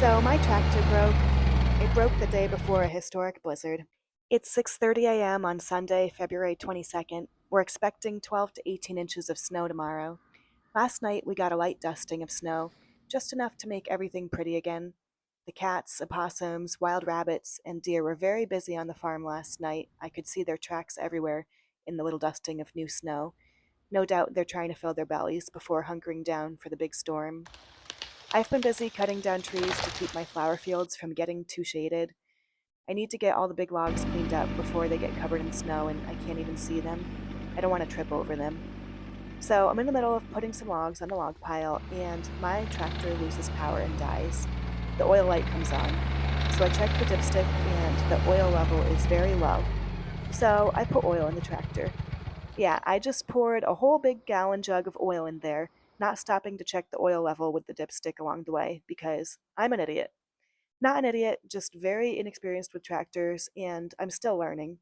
So my tractor broke. It broke the day before a historic blizzard. It's 6:30 a.m. on Sunday, February 22nd. We're expecting 12 to 18 inches of snow tomorrow. Last night we got a light dusting of snow, just enough to make everything pretty again. The cats, opossums, wild rabbits, and deer were very busy on the farm last night. I could see their tracks everywhere in the little dusting of new snow. No doubt they're trying to fill their bellies before hunkering down for the big storm. I've been busy cutting down trees to keep my flower fields from getting too shaded. I need to get all the big logs cleaned up before they get covered in snow and I can't even see them. I don't want to trip over them. So I'm in the middle of putting some logs on the log pile, and my tractor loses power and dies. The oil light comes on. So I check the dipstick, and the oil level is very low. So I put oil in the tractor. Yeah, I just poured a whole big gallon jug of oil in there, not stopping to check the oil level with the dipstick along the way, because I'm an idiot. Not an idiot, just very inexperienced with tractors, and I'm still learning.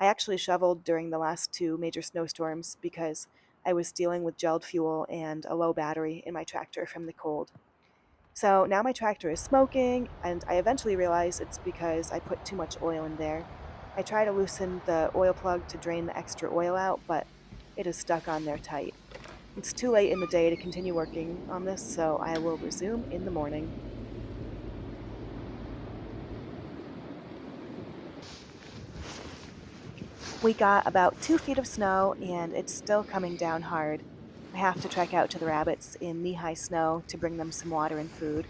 I actually shoveled during the last two major snowstorms because I was dealing with gelled fuel and a low battery in my tractor from the cold. So now my tractor is smoking, and I eventually realize it's because I put too much oil in there. I try to loosen the oil plug to drain the extra oil out, but it is stuck on there tight. It's too late in the day to continue working on this, so I will resume in the morning. We got about 2 feet of snow, and it's still coming down hard. I have to trek out to the rabbits in knee-high snow to bring them some water and food.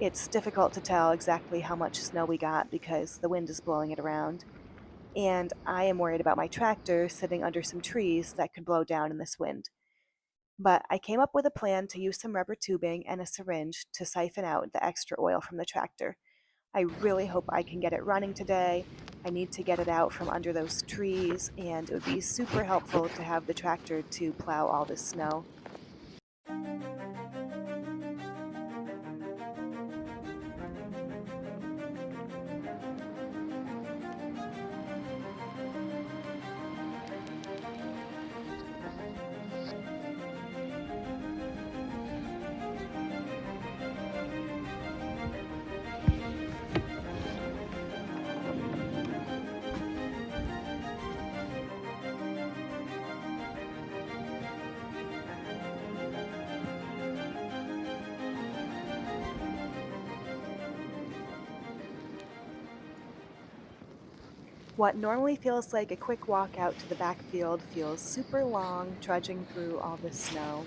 It's difficult to tell exactly how much snow we got because the wind is blowing it around. And I am worried about my tractor sitting under some trees that could blow down in this wind. But I came up with a plan to use some rubber tubing and a syringe to siphon out the extra oil from the tractor. I really hope I can get it running today. I need to get it out from under those trees, and it would be super helpful to have the tractor to plow all this snow. What normally feels like a quick walk out to the backfield feels super long trudging through all this snow.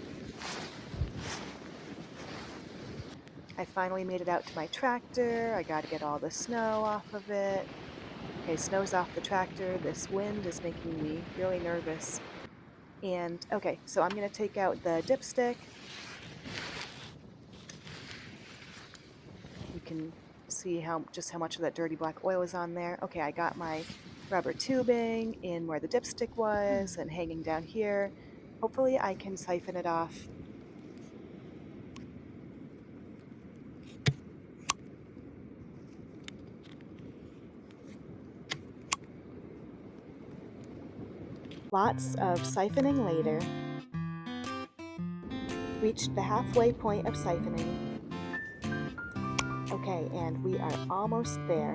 I finally made it out to my tractor. I gotta get all the snow off of it. Okay, snow's off the tractor. This wind is making me really nervous. And okay, so I'm gonna take out the dipstick. You can see just how much of that dirty black oil is on there. Okay, I got my rubber tubing in where the dipstick was and hanging down here. Hopefully I can siphon it off. Lots of siphoning later. Reached the halfway point of siphoning. Okay, and we are almost there.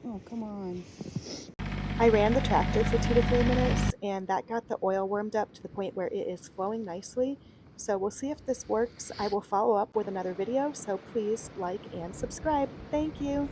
Oh, come on. I ran the tractor for 2 to 3 minutes, and that got the oil warmed up to the point where it is flowing nicely. So we'll see if this works. I will follow up with another video, so please like and subscribe. Thank you.